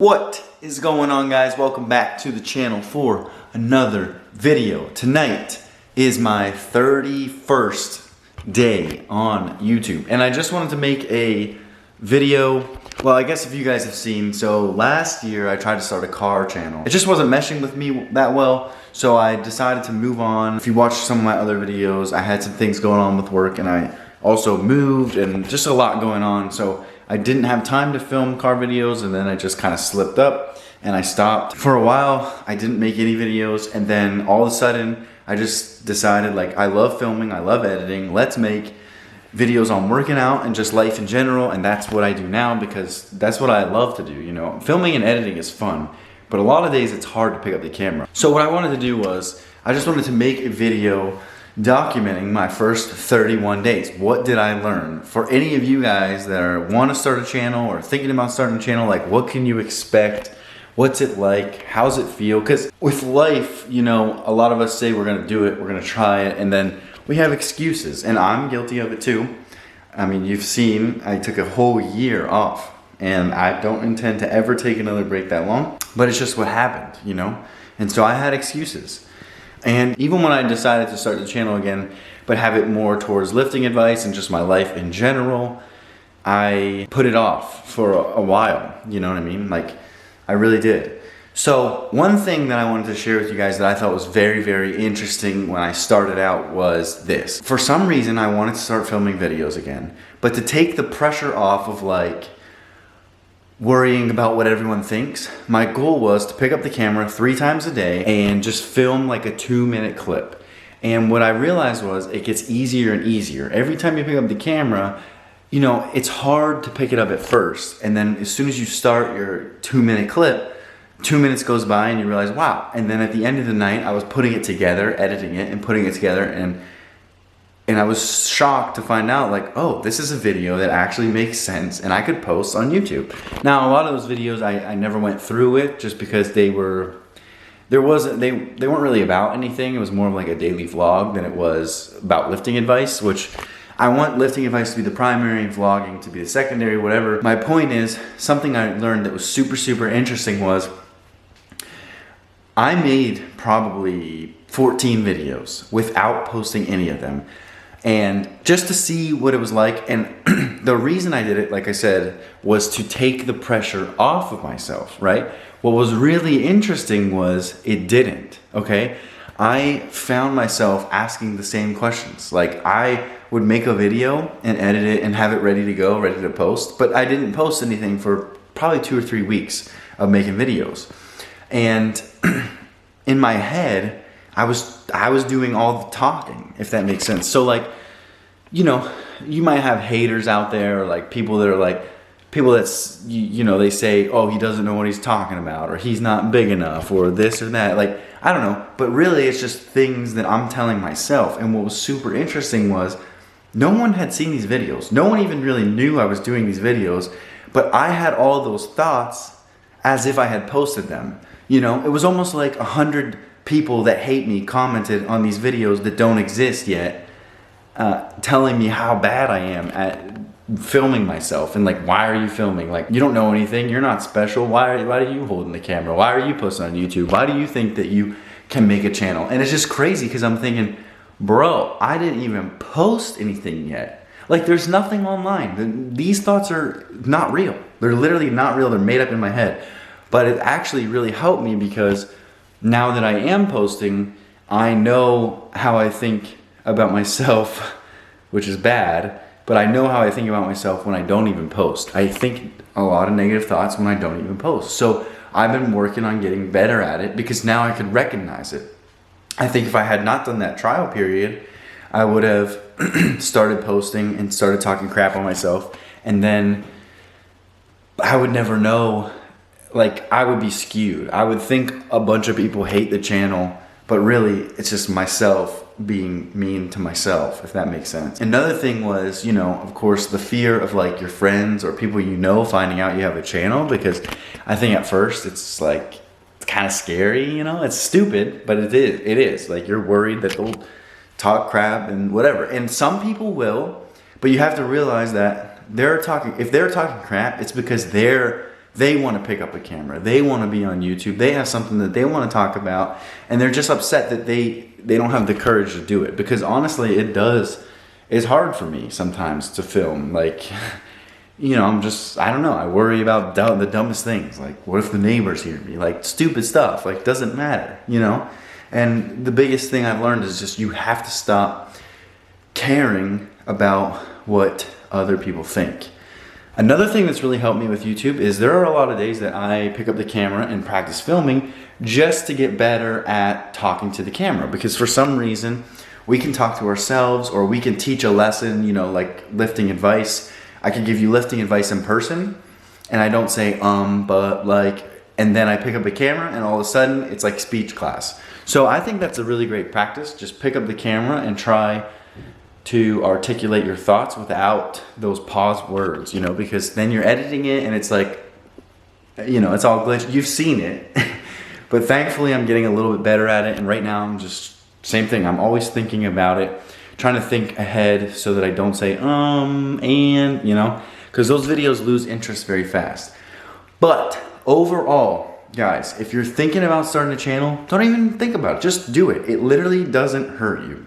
What is going on, guys? Welcome back to the channel for another video. Tonight is my 31st day on YouTube, and I just wanted to make a video. Well, I guess if you guys have seen, so last year I tried to start a car channel. It just wasn't meshing with me that well, so I decided to move on. If you watch some of my other videos, I had some things going on with work, and I also moved, and just a lot going on, so I didn't have time to film car videos, and then I just kind of slipped up and I stopped. For a while, I didn't make any videos, and then all of a sudden, I just decided, like, I love filming, I love editing, let's make videos on working out and just life in general, and that's what I do now because that's what I love to do, you know. Filming and editing is fun, but a lot of days it's hard to pick up the camera. So what I wanted to do was, I just wanted to make a video documenting my first 31 days. What did I learn? For any of you guys that want to start a channel or thinking about starting a channel, like, what can you expect? What's it like? How's it feel? Because with life, you know, a lot of us say we're gonna do it, we're gonna try it, and then we have excuses, and I'm guilty of it too. I mean, you've seen I took a whole year off, and I don't intend to ever take another break that long, but it's just what happened, you know? And so I had excuses. And even when I decided to start the channel again, but have it more towards lifting advice and just my life in general, I put it off for a while, you know what I mean? Like, I really did. So one thing that I wanted to share with you guys that I thought was very, very interesting when I started out was this. For some reason, I wanted to start filming videos again, but to take the pressure off of, like, worrying about what everyone thinks, my goal was to pick up the camera 3 times a day and just film like a 2-minute clip. And what I realized was it gets easier and easier. Every time you pick up the camera, you know, it's hard to pick it up at first. And then as soon as you start your 2-minute clip, 2 minutes goes by and you realize, wow. And then at the end of the night, I was putting it together, editing it and putting it together, and I was shocked to find out, like, oh, this is a video that actually makes sense and I could post on YouTube. Now, a lot of those videos, I never went through it just because they weren't really about anything. It was more of like a daily vlog than it was about lifting advice, which I want lifting advice to be the primary and vlogging to be the secondary, whatever. My point is, something I learned that was super, super interesting was I made probably 14 videos without posting any of them. And just to see what it was like, and the reason I did it, like I said, was to take the pressure off of myself, right? What was really interesting was it didn't, okay? I found myself asking the same questions. Like, I would make a video and edit it and have it ready to go, ready to post, but I didn't post anything for probably 2 or 3 weeks of making videos. And in my head, I was doing all the talking, if that makes sense. So, like, you know, you might have haters out there, or like people that are like, people that's, you know, they say, oh, he doesn't know what he's talking about, or he's not big enough, or this or that. Like, I don't know. But really, it's just things that I'm telling myself. And what was super interesting was no one had seen these videos. No one even really knew I was doing these videos. But I had all those thoughts as if I had posted them. You know, it was almost like 100 people that hate me commented on these videos that don't exist yet, telling me how bad I am at filming myself, and like, why are you filming? Like, you don't know anything, you're not special, why are you holding the camera? Why are you posting on YouTube? Why do you think that you can make a channel? And it's just crazy because I'm thinking, bro, I didn't even post anything yet. Like, there's nothing online. These thoughts are not real. They're literally not real. They're made up in my head. But it actually really helped me because now that I am posting, I know how I think about myself, which is bad, but I know how I think about myself when I don't even post. I think a lot of negative thoughts when I don't even post. So I've been working on getting better at it because now I can recognize it. I think if I had not done that trial period, I would have started posting and started talking crap on myself, and then I would never know. Like, I would be skewed. I would think a bunch of people hate the channel, but really it's just myself being mean to myself, if that makes sense. Another thing was, you know, of course, the fear of like your friends or people you know finding out you have a channel, because I think at first it's like, it's kind of scary, you know? It's stupid, but it is. Like, you're worried that they'll talk crap and whatever. And some people will, but you have to realize that if they're talking crap, it's because they're They want to pick up a camera. They want to be on YouTube. They have something that they want to talk about, and they're just upset that they don't have the courage to do it. Because honestly, it's hard for me sometimes to film. Like, you know, I don't know. I worry about the dumbest things. Like, what if the neighbors hear me? Like, stupid stuff. Like, doesn't matter, you know? And the biggest thing I've learned is just you have to stop caring about what other people think. Another thing that's really helped me with YouTube is there are a lot of days that I pick up the camera and practice filming just to get better at talking to the camera. Because for some reason, we can talk to ourselves, or we can teach a lesson, you know, like lifting advice. I can give you lifting advice in person, and I don't say, but like, and then I pick up the camera and all of a sudden it's like speech class. So I think that's a really great practice. Just pick up the camera and try to articulate your thoughts without those paused words, you know, because then you're editing it and it's like, you know, it's all glitched. You've seen it. But thankfully I'm getting a little bit better at it, and right now I'm just, same thing. I'm always thinking about it, trying to think ahead so that I don't say, and, you know, because those videos lose interest very fast. But overall, guys, if you're thinking about starting a channel, don't even think about it. Just do it. It literally doesn't hurt you.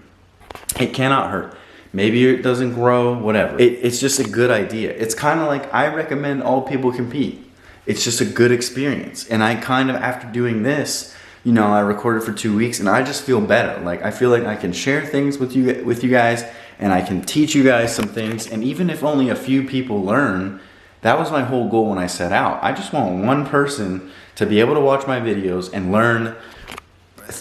It cannot hurt. Maybe it doesn't grow, whatever. It's just a good idea. It's kind of like, I recommend all people compete. It's just a good experience. And I kind of, after doing this, you know, I recorded for 2 weeks and I just feel better. Like, I feel like I can share things with you guys, and I can teach you guys some things. And even if only a few people learn, that was my whole goal when I set out. I just want one person to be able to watch my videos and learn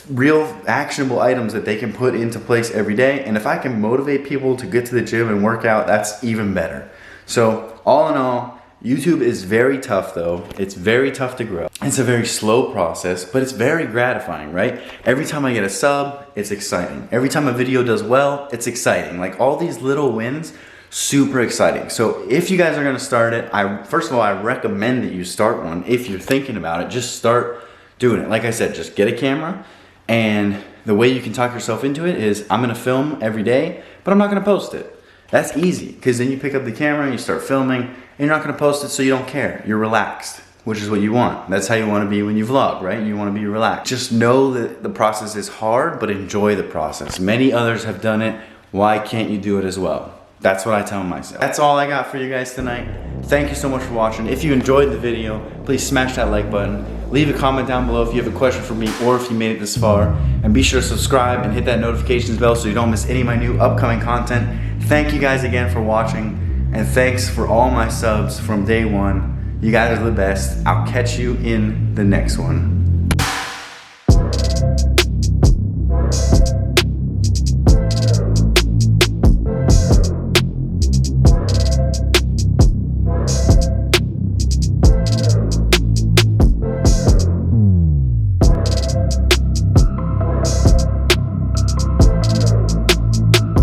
real actionable items that they can put into place every day. And if I can motivate people to get to the gym and work out, that's even better. So all in all, YouTube is very tough though. It's very tough to grow. It's a very slow process, but it's very gratifying, right? Every time I get a sub, it's exciting. Every time a video does well, it's exciting. Like, all these little wins, super exciting. So if you guys are gonna start it, first of all, I recommend that you start one. If you're thinking about it, just start doing it. Like I said, just get a camera, and the way you can talk yourself into it is, I'm gonna film every day, but I'm not gonna post it. That's easy, because then you pick up the camera and you start filming, and you're not gonna post it, so you don't care. You're relaxed, which is what you want. That's how you wanna be when you vlog, right? You wanna be relaxed. Just know that the process is hard, but enjoy the process. Many others have done it. Why can't you do it as well? That's what I tell myself. That's all I got for you guys tonight. Thank you so much for watching. If you enjoyed the video, please smash that like button. Leave a comment down below if you have a question for me, or if you made it this far. And be sure to subscribe and hit that notifications bell so you don't miss any of my new upcoming content. Thank you guys again for watching, and thanks for all my subs from day one. You guys are the best. I'll catch you in the next one.